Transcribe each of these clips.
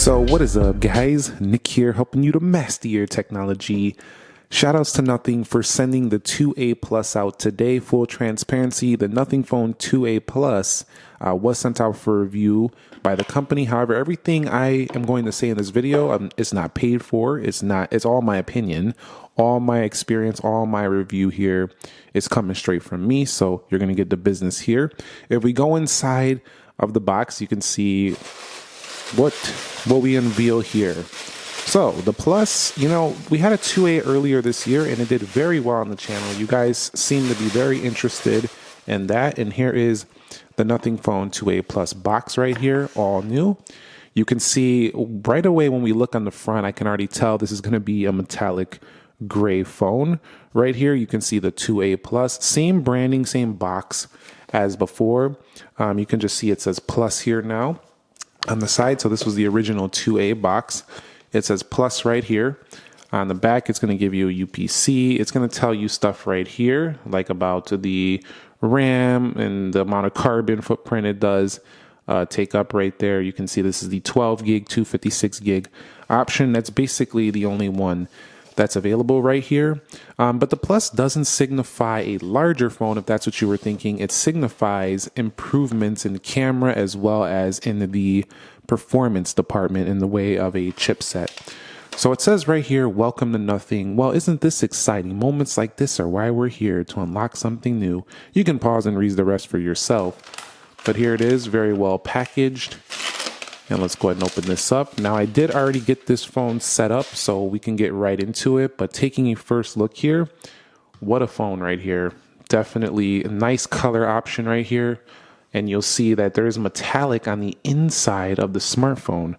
So what is up, guys? Nick here, helping you to master your technology. Shoutouts to Nothing for sending the 2A Plus out today. Full transparency, the Nothing Phone 2A Plus was sent out for review by the company. However, everything I am going to say in this video is not paid for. It's all my opinion. All my experience, all my review here is coming straight from me. So you're going to get the business here. If we go inside of the box, you can see what we unveil here. So the Plus, we had a 2A earlier this year and it did very well on the channel. You guys seem to be very interested in that. And here is the Nothing Phone 2A Plus box right here, all new. You can see right away when we look on the front, I can already tell this is going to be a metallic gray phone. Right here, you can see the 2A Plus, same branding, same box as before. You can just see it says Plus here now on the side. So this was the original 2A box. It says Plus right here. On the back, it's going to give you a UPC. It's going to tell you stuff right here, like about the RAM and the amount of carbon footprint it does take up right there. You can see this is the 12 gig, 256 gig option. That's basically the only one that's available right here. But the Plus doesn't signify a larger phone, if that's what you were thinking. It signifies improvements in camera as well as in the performance department in the way of a chipset. So it says right here, welcome to Nothing. Well, isn't this exciting? Moments like this are why we're here, to unlock something new. You can pause and read the rest for yourself. But here it is, very well packaged. And let's go ahead and open this up. Now, I did already get this phone set up, so we can get right into it. But taking a first look here, what a phone right here. Definitely a nice color option right here. And you'll see that there is metallic on the inside of the smartphone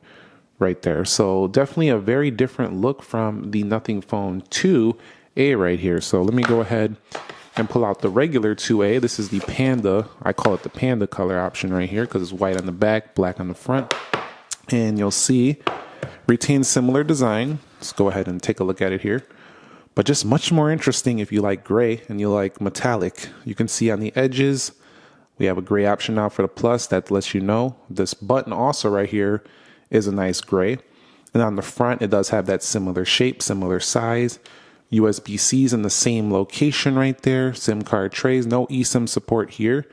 right there. So definitely a very different look from the Nothing Phone 2A right here. So let me go ahead and pull out the regular 2A. This is the Panda. I call it the Panda color option right here because it's white on the back, black on the front. And you'll see retains similar design. Let's go ahead and take a look at it here. But just much more interesting if you like gray and you like metallic. You can see on the edges, we have a gray option now for the Plus that lets you know. This button also right here is a nice gray. And on the front, it does have that similar shape, similar size. USB-C's in the same location right there. SIM card trays, no eSIM support here.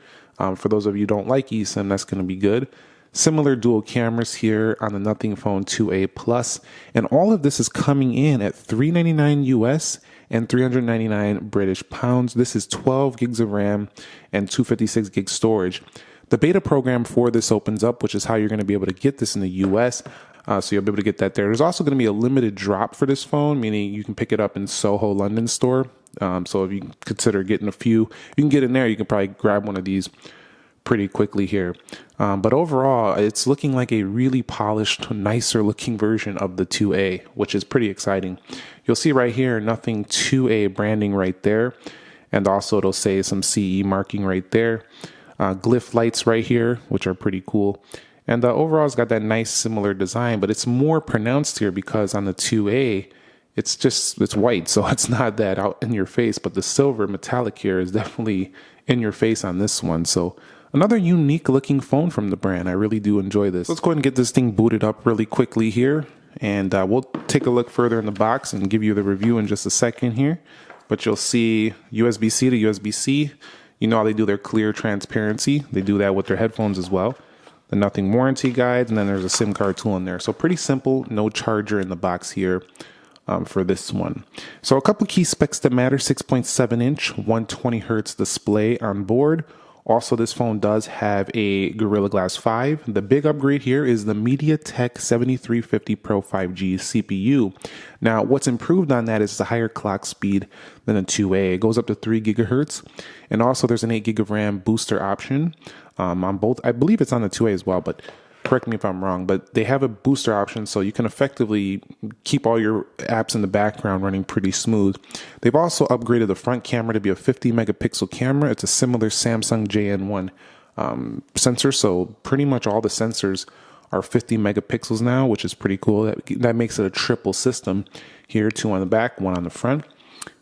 For those of you who don't like eSIM, that's going to be good. Similar dual cameras here on the Nothing Phone 2A Plus. And all of this is coming in at $399 US and 399 British pounds. This is 12 gigs of RAM and 256 gig storage. The beta program for this opens up, which is how you're going to be able to get this in the US. So you'll be able to get that there. There's also going to be a limited drop for this phone, meaning you can pick it up in Soho, London store. So if you consider getting a few, you can get in there. You can probably grab one of these pretty quickly here. But overall, it's looking like a really polished, nicer looking version of the 2A, which is pretty exciting. You'll see right here, Nothing 2A branding right there. And also it'll say some CE marking right there. Glyph lights right here, which are pretty cool. And overall, it's got that nice similar design, but it's more pronounced here because on the 2A, it's white, so it's not that out in your face, but the silver metallic here is definitely in your face on this one. So another unique looking phone from the brand. I really do enjoy this. Let's go ahead and get this thing booted up really quickly here. And we'll take a look further in the box and give you the review in just a second here. But you'll see USB-C to USB-C. You know how they do their clear transparency. They do that with their headphones as well. The Nothing warranty guides, and then there's a SIM card tool in there. So pretty simple, no charger in the box here for this one. So a couple key specs that matter: 6.7 inch, 120 hertz display on board. Also, this phone does have a Gorilla Glass 5. The big upgrade here is the Mediatek 7350 Pro 5G CPU. Now, what's improved on that is the higher clock speed than a 2A. It goes up to 3 gigahertz. And also, there's an 8 gig of RAM booster option on both. I believe it's on the 2A as well, but correct me if I'm wrong. But they have a booster option, so you can effectively keep all your apps in the background running pretty smooth. They've also upgraded the front camera to be a 50 megapixel camera. It's a similar Samsung JN1 sensor, so pretty much all the sensors are 50 megapixels now, which is pretty cool. That makes it a triple system here, 2 on the back, 1 on the front.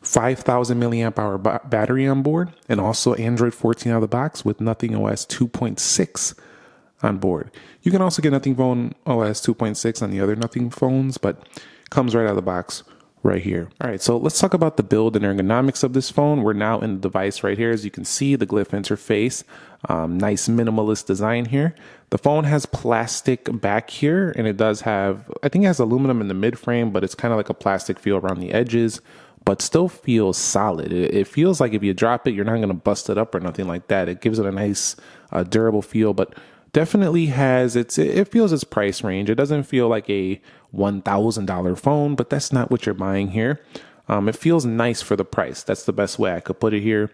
5,000 milliamp hour battery on board, and also Android 14 out of the box with Nothing OS 2.6 on board. You can also get Nothing Phone OS 2.6 on the other Nothing phones, but comes right out of the box right here. All right, so let's talk about the build and ergonomics of this phone. We're now in the device right here. As you can see, the glyph interface, nice minimalist design here. The phone has plastic back here, and it does have, I think it has aluminum in the mid frame, but it's kind of like a plastic feel around the edges, but still feels solid. It feels like if you drop it, you're not going to bust it up or nothing like that. It gives it a nice durable feel, but definitely has it feels its price range. It doesn't feel like a $1,000 phone, but that's not what you're buying here. It feels nice for the price. That's the best way I could put it here.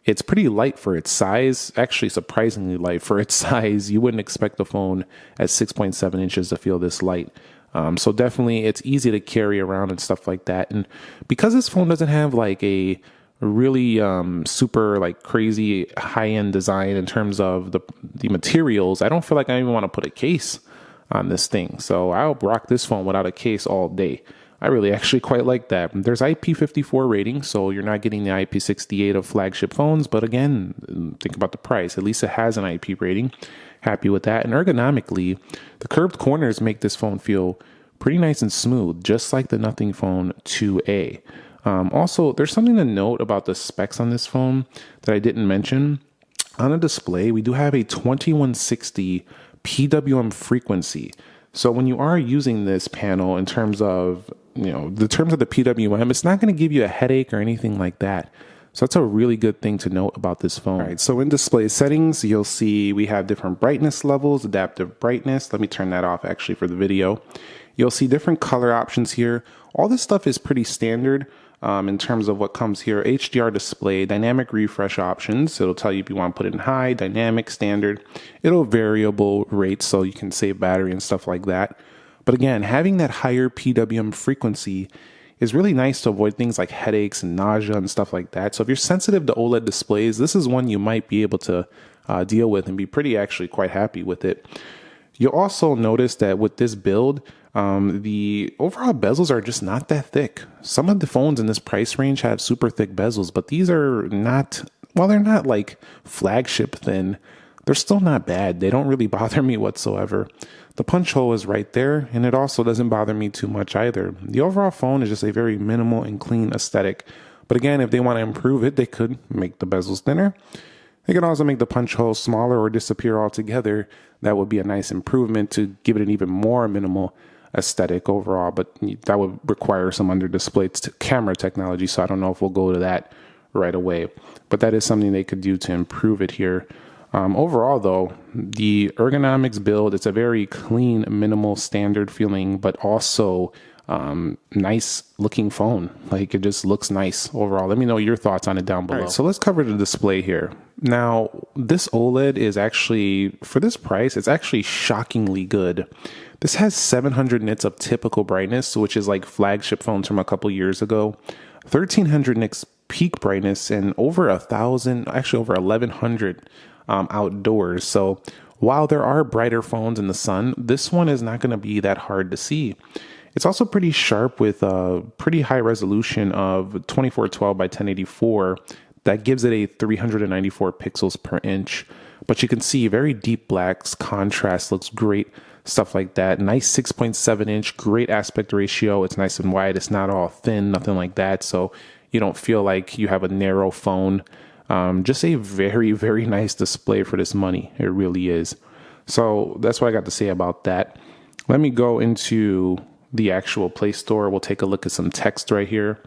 It's pretty light for its size, actually surprisingly light for its size. You wouldn't expect the phone at 6.7 inches to feel this light. So definitely it's easy to carry around and stuff like that. And because this phone doesn't have like a really super like crazy high-end design in terms of the materials, I don't feel like I even want to put a case on this thing. So I'll rock this phone without a case all day. I really actually quite like that. There's IP54 rating, so you're not getting the IP68 of flagship phones, but again, think about the price. At least it has an IP rating. Happy with that. And ergonomically, the curved corners make this phone feel pretty nice and smooth, just like the Nothing Phone 2A. Also, there's something to note about the specs on this phone that I didn't mention. On the display, we do have a 2160 PWM frequency. So when you are using this panel in terms of, the terms of the PWM, it's not going to give you a headache or anything like that. So that's a really good thing to note about this phone. All right, so in display settings, you'll see we have different brightness levels, adaptive brightness. Let me turn that off actually for the video. You'll see different color options here. All this stuff is pretty standard. In terms of what comes here, HDR display, dynamic refresh options. It'll tell you if you want to put it in high, dynamic, standard. It'll variable rates so you can save battery and stuff like that. But again, having that higher PWM frequency is really nice to avoid things like headaches and nausea and stuff like that. So if you're sensitive to OLED displays, this is one you might be able to deal with and be pretty actually quite happy with it. You'll also notice that with this build, the overall bezels are just not that thick. Some of the phones in this price range have super thick bezels, but these are not, well, they're not like flagship thin. They're still not bad. They don't really bother me whatsoever. The punch hole is right there, and it also doesn't bother me too much either. The overall phone is just a very minimal and clean aesthetic. But again, if they want to improve it, they could make the bezels thinner. They can also make the punch hole smaller or disappear altogether. That would be a nice improvement to give it an even more minimal aesthetic overall, but that would require some under display camera technology, so I don't know if we'll go to that right away. But that is something they could do to improve it here. Overall, though, the ergonomics build, it's a very clean, minimal, standard feeling, but also nice looking phone. Like, it just looks nice overall. Let me know your thoughts on it down below. All right, so let's cover the display here. Now, this OLED is actually, for this price, it's actually shockingly good. This has 700 nits of typical brightness, which is like flagship phones from a couple years ago. 1300 nits peak brightness and over 1,000, actually over 1,100 outdoors. So while there are brighter phones in the sun, this one is not going to be that hard to see. It's also pretty sharp with a pretty high resolution of 2412 by 1084. That gives it a 394 pixels per inch. But you can see very deep blacks, contrast looks great, stuff like that. Nice 6.7 inch, great aspect ratio. It's nice and wide. It's not all thin, nothing like that. So you don't feel like you have a narrow phone. Just a very, very nice display for this money. It really is. So that's what I got to say about that. Let me go into the actual Play Store. We'll take a look at some text right here.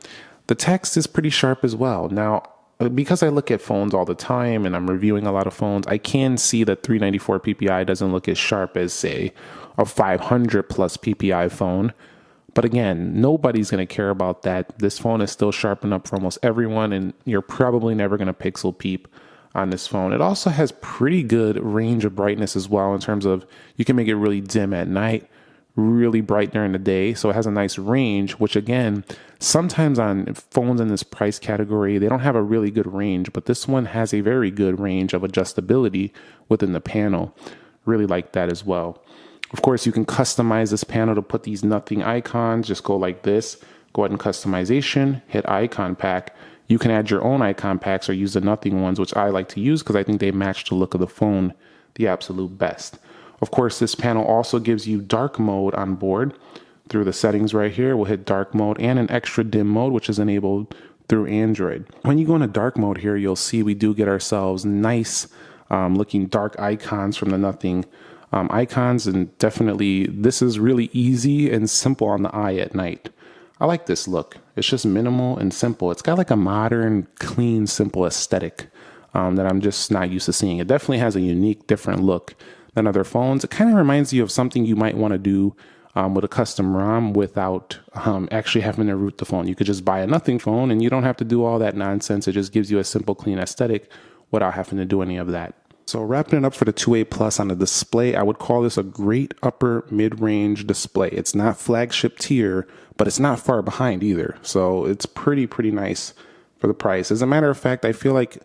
The text is pretty sharp as well. Now, because I look at phones all the time and I'm reviewing a lot of phones, I can see that 394 PPI doesn't look as sharp as, say, a 500 plus PPI phone. But again, nobody's going to care about that. This phone is still sharp enough for almost everyone, and you're probably never going to pixel peep on this phone. It also has pretty good range of brightness as well, in terms of you can make it really dim at night, really bright during the day. So it has a nice range, which again, sometimes on phones in this price category, they don't have a really good range, but this one has a very good range of adjustability within the panel. Really like that as well. Of course, you can customize this panel to put these nothing icons. Just go like this, go ahead and customization, hit icon pack. You can add your own icon packs or use the nothing ones, which I like to use because I think they match the look of the phone the absolute best. Of course, this panel also gives you dark mode on board through the settings right here. We'll hit dark mode and an extra dim mode, which is enabled through Android. When you go into dark mode here, you'll see we do get ourselves nice looking dark icons from the Nothing icons, and definitely this is really easy and simple on the eye at night. I like this look. It's just minimal and simple. It's got like a modern, clean, simple aesthetic that I'm just not used to seeing. It definitely has a unique, different look than other phones. It kind of reminds you of something you might want to do with a custom ROM without actually having to root the phone. You could just buy a Nothing phone and you don't have to do all that nonsense. It just gives you a simple, clean aesthetic without having to do any of that. So wrapping it up for the 2A Plus on the display, I would call this a great upper mid-range display. It's not flagship tier, but it's not far behind either. So it's pretty nice for the price. As a matter of fact, I feel like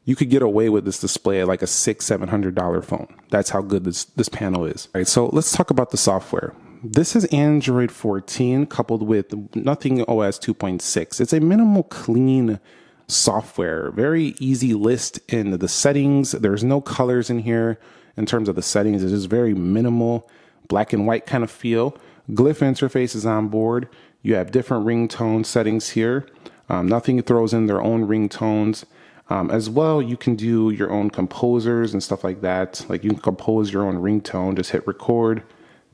you could get away with this display at like a $600-700 phone. That's how good this panel is. All right, so let's talk about the software. This is Android 14 coupled with Nothing OS 2.6. It's a minimal, clean software, very easy list in the settings. There's no colors in here in terms of the settings. It's just very minimal, black and white kind of feel. Glyph interface is on board. You have different ringtone settings here. Nothing throws in their own ringtones. As well, you can do your own composers and stuff like that. Like you can compose your own ringtone, just hit record,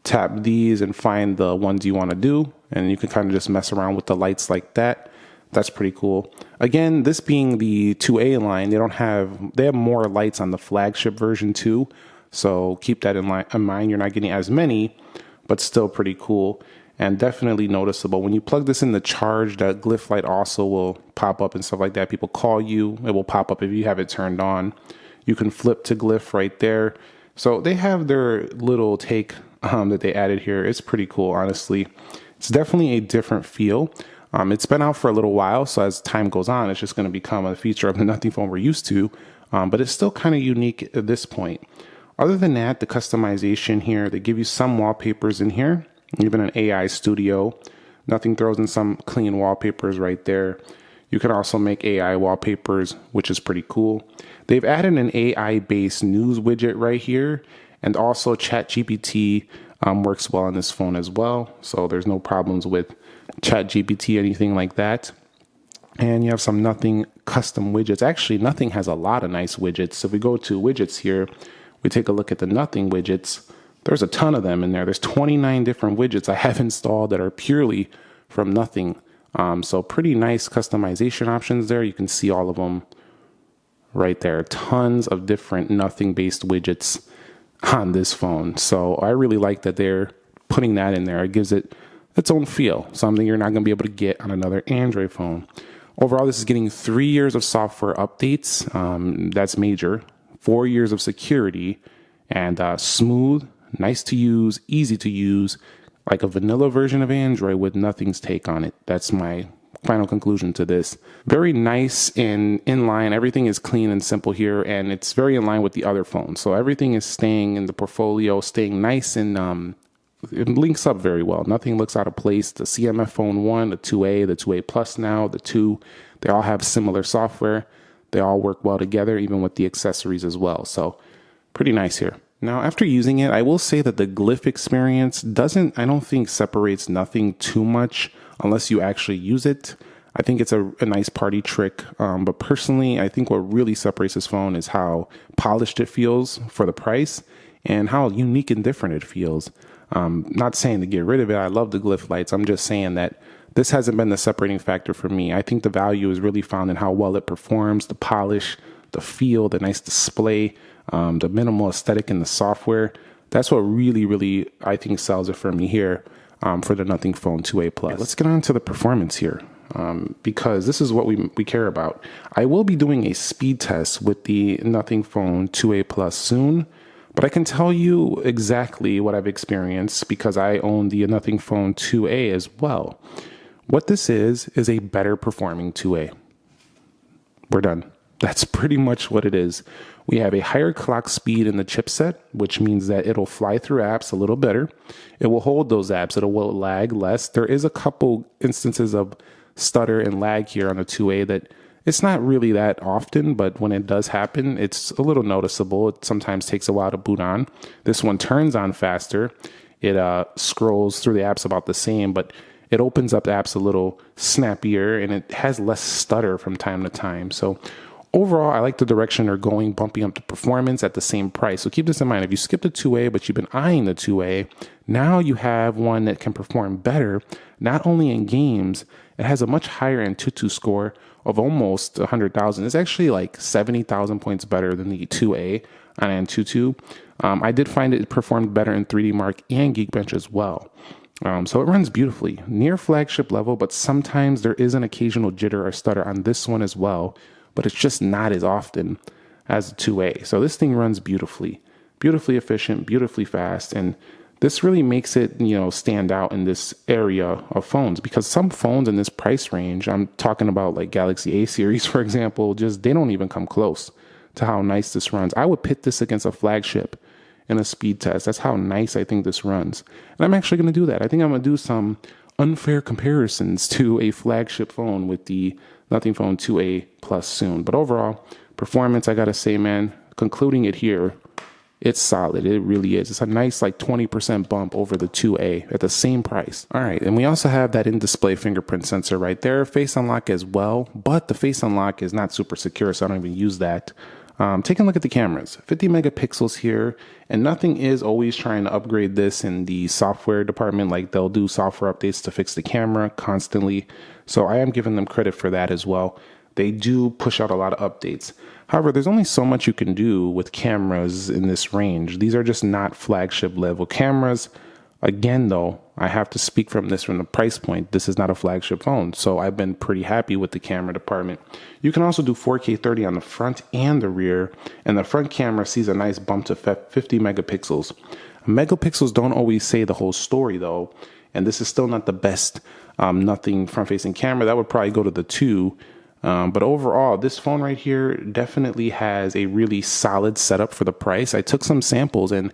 tap these and find the ones you want to do. And you can kind of just mess around with the lights like that. That's pretty cool. Again, this being the 2A line, they have more lights on the flagship version too. So keep that in mind. You're not getting as many, but still pretty cool and definitely noticeable. When you plug this in the charge, that glyph light also will pop up and stuff like that. People call you, it will pop up if you have it turned on. You can flip to glyph right there. So they have their little take that they added here. It's pretty cool, honestly. It's definitely a different feel. It's been out for a little while, so as time goes on, it's just going to become a feature of the Nothing phone we're used to, but it's still kind of unique at this point. Other than that, the customization here, they give you some wallpapers in here, even an AI studio. Nothing throws in some clean wallpapers right there. You can also make AI wallpapers, which is pretty cool. They've added an AI-based news widget right here, and also ChatGPT works well on this phone as well, so there's no problems with ChatGPT, anything like that. And you have some Nothing custom widgets. Actually, Nothing has a lot of nice widgets. So if we go to widgets here, we take a look at the Nothing widgets. There's a ton of them in there. There's 29 different widgets I have installed that are purely from Nothing. So pretty nice customization options there. You can see all of them right there. Tons of different Nothing-based widgets on this phone. So I really like that they're putting that in there. It gives it its own feel, something you're not going to be able to get on another Android phone. Overall, this is getting 3 years of software updates. That's major. 4 years of security, and smooth, nice to use, easy to use, like a vanilla version of Android with Nothing's take on it. That's my final conclusion to this. Very nice and in line. Everything is clean and simple here, and it's very in line with the other phones. So everything is staying in the portfolio, staying nice, and it links up very well. Nothing looks out of place. The CMF Phone 1, the 2A, the 2A Plus now, the 2, they all have similar software. They all work well together, even with the accessories as well. So pretty nice here. Now, after using it, I will say that the glyph experience I don't think separates Nothing too much unless you actually use it. I think it's a nice party trick. But personally, I think what really separates this phone is how polished it feels for the price and how unique and different it feels. Not saying to get rid of it. I love the glyph lights. I'm just saying that this hasn't been the separating factor for me. I think the value is really found in how well it performs, the polish, the feel, the nice display, the minimal aesthetic in the software. That's what really, I think sells it for me here for the Nothing Phone 2A Plus. Let's get on to the performance here because this is what we care about. I will be doing a speed test with the Nothing Phone 2A Plus soon. But I can tell you exactly what I've experienced because I own the Nothing Phone 2A as well. What this is a better performing 2A. We're done. That's pretty much what it is. We have a higher clock speed in the chipset, which means that it'll fly through apps a little better. It will hold those apps. It will lag less. There is a couple instances of stutter and lag here on the 2A that It's not really that often, but when it does happen, it's a little noticeable. It sometimes takes a while to boot on. This one turns on faster. It scrolls through the apps about the same, but it opens up the apps a little snappier, and it has less stutter from time to time. So overall, I like the direction they're going, bumping up the performance at the same price. So keep this in mind. If you skip the 2A, but you've been eyeing the 2A, now you have one that can perform better, not only in games. It has a much higher Antutu score of almost 100,000. It's actually like 70,000 points better than the 2A on Antutu. I did find it performed better in 3D Mark and Geekbench as well. So it runs beautifully, near flagship level, but sometimes there is an occasional jitter or stutter on this one as well, but it's just not as often as the 2A. So this thing runs beautifully, beautifully efficient, beautifully fast, and this really makes it, stand out in this area of phones, because some phones in this price range, I'm talking about like Galaxy A series, for example, they don't even come close to how nice this runs. I would pit this against a flagship in a speed test. That's how nice I think this runs. And I'm actually going to do that. I think I'm going to do some unfair comparisons to a flagship phone with the Nothing Phone 2A Plus soon. But overall, performance, I got to say, man, concluding it here, it's solid. It really is. It's a nice like 20% bump over the 2A at the same price. All right. And we also have that in-display fingerprint sensor right there. Face unlock as well, but the face unlock is not super secure, so I don't even use that. Take a look at the cameras. 50 megapixels here, and Nothing is always trying to upgrade this in the software department. Like they'll do software updates to fix the camera constantly. So I am giving them credit for that as well. They do push out a lot of updates. However, there's only so much you can do with cameras in this range. These are just not flagship level cameras. Again, though, I have to speak from the price point. This is not a flagship phone, so I've been pretty happy with the camera department. You can also do 4K 30 on the front and the rear, and the front camera sees a nice bump to 50 megapixels. Megapixels don't always say the whole story, though, and this is still not the best Nothing front-facing camera. That would probably go to the 2. But overall, this phone right here definitely has a really solid setup for the price. I took some samples, and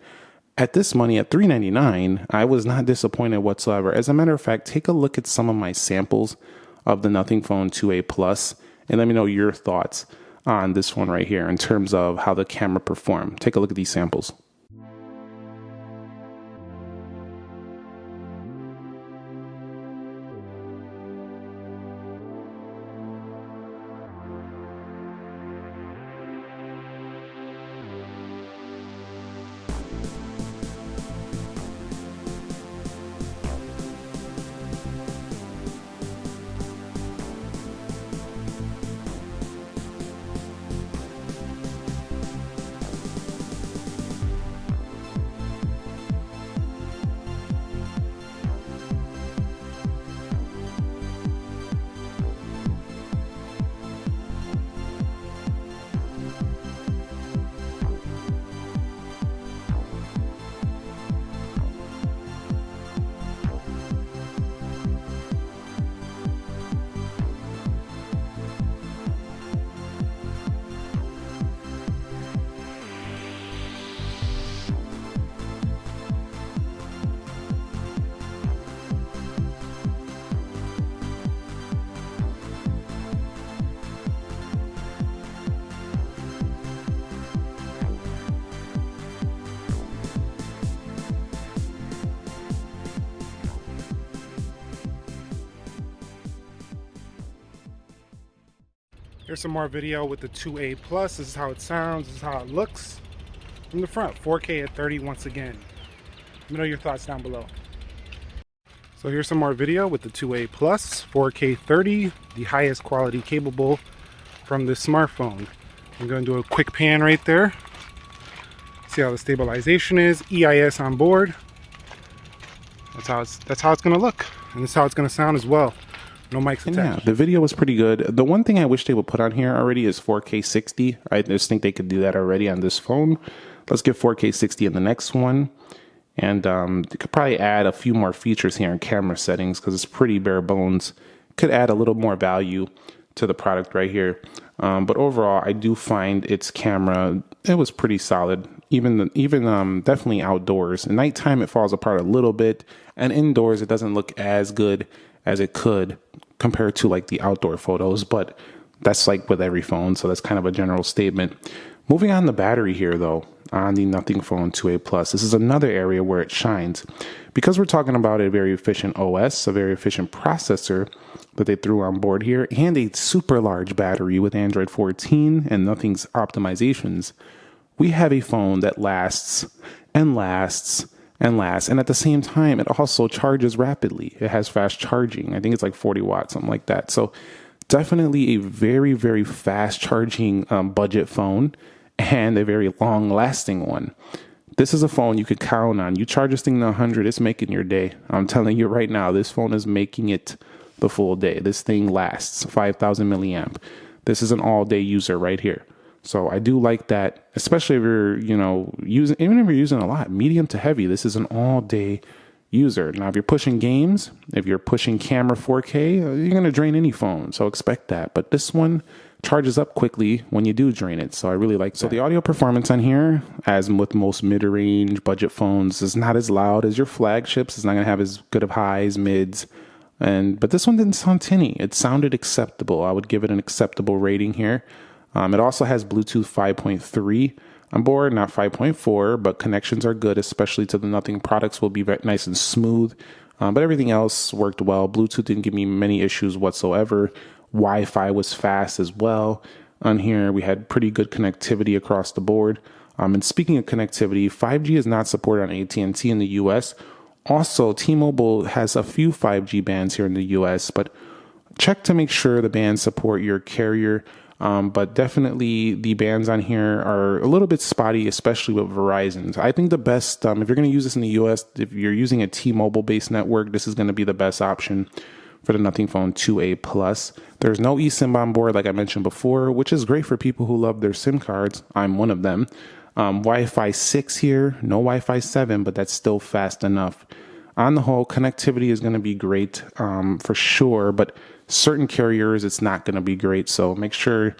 at this money, at $399, I was not disappointed whatsoever. As a matter of fact, take a look at some of my samples of the Nothing Phone 2A Plus, and let me know your thoughts on this one right here in terms of how the camera performed. Take a look at these samples. Here's some more video with the 2A Plus. This is how it sounds, this is how it looks from the front. 4K at 30 once again. Let me know your thoughts down below. So here's some more video with the 2A Plus, 4K 30, the highest quality capable from this smartphone. I'm going to do a quick pan right there. See how the stabilization is, EIS on board. That's how it's going to look, and this is how it's going to sound as well. No mics attached. Yeah, the video was pretty good. The one thing I wish they would put on here already is 4K 60. I just think they could do that already on this phone. Let's get 4K 60 in the next one. And they could probably add a few more features here in camera settings because it's pretty bare bones. Could add a little more value to the product right here. But overall, I do find its camera, it was pretty solid. Even definitely outdoors. At nighttime, it falls apart a little bit. And indoors, it doesn't look as good as it could compared to like the outdoor photos. But That's like with every phone, so that's kind of a general statement. Moving on the battery here, though, on the Nothing Phone 2A Plus, this is another area where it shines. Because we're talking about a very efficient OS, a very efficient processor that they threw on board here, and a super large battery with Android 14 and Nothing's optimizations, we have a phone that lasts and lasts and lasts. And at the same time, it also charges rapidly. It has fast charging. I think it's like 40 watts, something like that. So definitely a very, very fast charging budget phone and a very long lasting one. This is a phone you could count on. You charge this thing to 100, it's making your day. I'm telling you right now, this phone is making it the full day. This thing lasts 5,000 milliamp. This is an all day user right here. So I do like that, especially if you're, using, even if you're using a lot, medium to heavy, this is an all day user. Now, if you're pushing games, if you're pushing camera 4K, you're going to drain any phone. So expect that. But this one charges up quickly when you do drain it. So I really like that. So the audio performance on here, as with most mid-range budget phones, is not as loud as your flagships. It's not going to have as good of highs, mids. But this one didn't sound tinny. It sounded acceptable. I would give it an acceptable rating here. It also has Bluetooth 5.3 on board, not 5.4, but connections are good, especially to the Nothing products will be very nice and smooth. But everything else worked well. Bluetooth didn't give me many issues whatsoever. Wi-Fi was fast as well. On here, we had pretty good connectivity across the board. And speaking of connectivity, 5G is not supported on AT&T in the US. Also, T-Mobile has a few 5G bands here in the US, but check to make sure the bands support your carrier. But definitely the bands on here are a little bit spotty, especially with Verizon. I think the best, if you're going to use this in the US, if you're using a T-Mobile based network, this is going to be the best option for the Nothing Phone 2A Plus. There's no eSIM on board, like I mentioned before, which is great for people who love their SIM cards. I'm one of them. Wi-Fi 6 here, no Wi-Fi 7, but that's still fast enough. On the whole, connectivity is going to be great for sure, but certain carriers, it's not going to be great. So make sure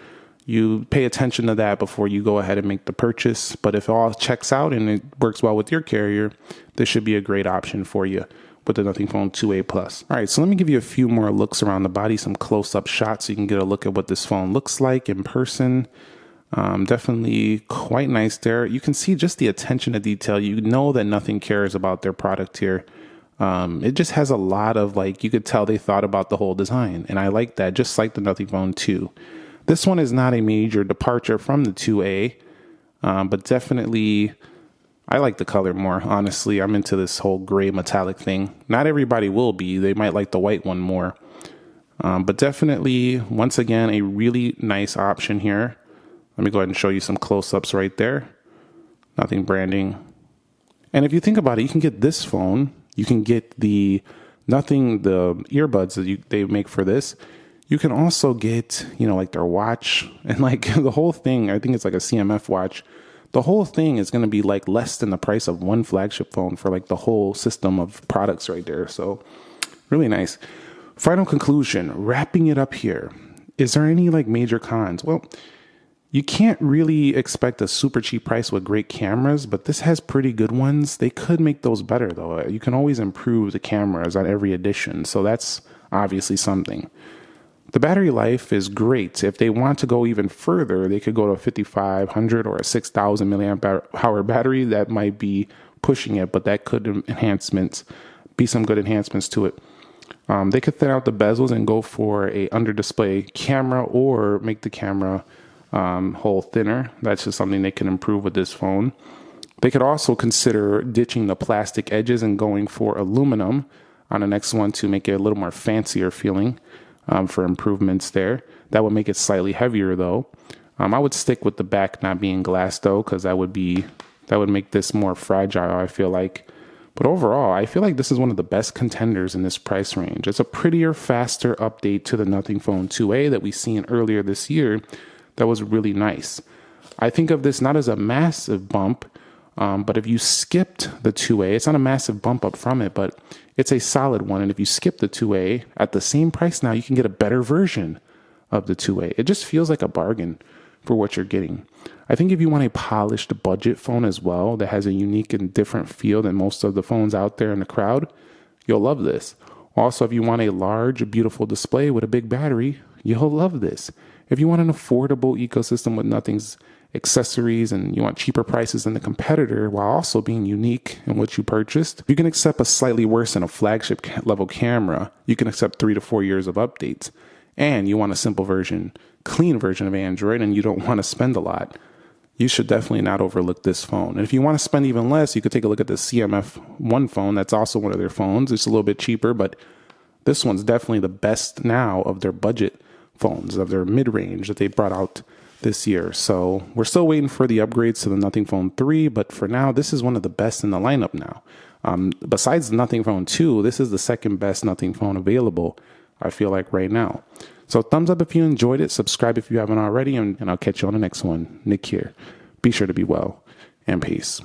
you pay attention to that before you go ahead and make the purchase. But if it all checks out and it works well with your carrier, this should be a great option for you with the Nothing Phone 2A Plus. All right, so let me give you a few more looks around the body, some close-up shots so you can get a look at what this phone looks like in person. Definitely quite nice there. You can see just the attention to detail. You know that Nothing cares about their product here. It just has a lot of, you could tell they thought about the whole design. And I like that, just like the Nothing Phone 2. This one is not a major departure from the 2A, but definitely I like the color more. Honestly, I'm into this whole gray metallic thing. Not everybody will be. They might like the white one more. But definitely, once again, a really nice option here. Let me go ahead and show you some close-ups right there. Nothing branding. And if you think about it, you can get this phone. You can get the earbuds that they make for this. You can also get, their watch and the whole thing. I think it's like a CMF watch. The whole thing is going to be less than the price of one flagship phone for the whole system of products right there. So really nice. Final conclusion, wrapping it up here. Is there any major cons? Well, you can't really expect a super cheap price with great cameras, but this has pretty good ones. They could make those better though. You can always improve the cameras on every edition. So that's obviously something. The battery life is great. If they want to go even further, they could go to a 5,500 or a 6,000 milliamp hour battery. That might be pushing it, but that could be some good enhancements to it. They could thin out the bezels and go for a under display camera or make the camera hole thinner. That's just something they can improve with this phone. They could also consider ditching the plastic edges and going for aluminum on the next one to make it a little more fancier feeling. For improvements there. That would make it slightly heavier though. I would stick with the back not being glass though, because that would make this more fragile, I feel like. But overall, I feel like this is one of the best contenders in this price range. It's a prettier, faster update to the Nothing Phone 2A that we seen earlier this year that was really nice. I think of this not as a massive bump, but if you skipped the 2A, it's not a massive bump up from it, but it's a solid one. And if you skip the 2A at the same price now, you can get a better version of the 2A. It just feels like a bargain for what you're getting. I think if you want a polished budget phone as well that has a unique and different feel than most of the phones out there in the crowd, you'll love this. Also, if you want a large, beautiful display with a big battery, you'll love this. If you want an affordable ecosystem with nothing's accessories and you want cheaper prices than the competitor while also being unique in what you purchased, you can accept a slightly worse than a flagship level camera. You can accept 3 to 4 years of updates. And you want a simple version, clean version of Android, and you don't want to spend a lot, you should definitely not overlook this phone. And if you want to spend even less, you could take a look at the CMF One phone. That's also one of their phones. It's a little bit cheaper, but this one's definitely the best now of their budget phones, of their mid-range that they brought out this year. So we're still waiting for the upgrades to the Nothing Phone 3, but for now, this is one of the best in the lineup now. Besides the Nothing Phone 2, this is the second best Nothing Phone available, I feel like, right now. So thumbs up if you enjoyed it, subscribe if you haven't already, and I'll catch you on the next one. Nick here. Be sure to be well, and peace.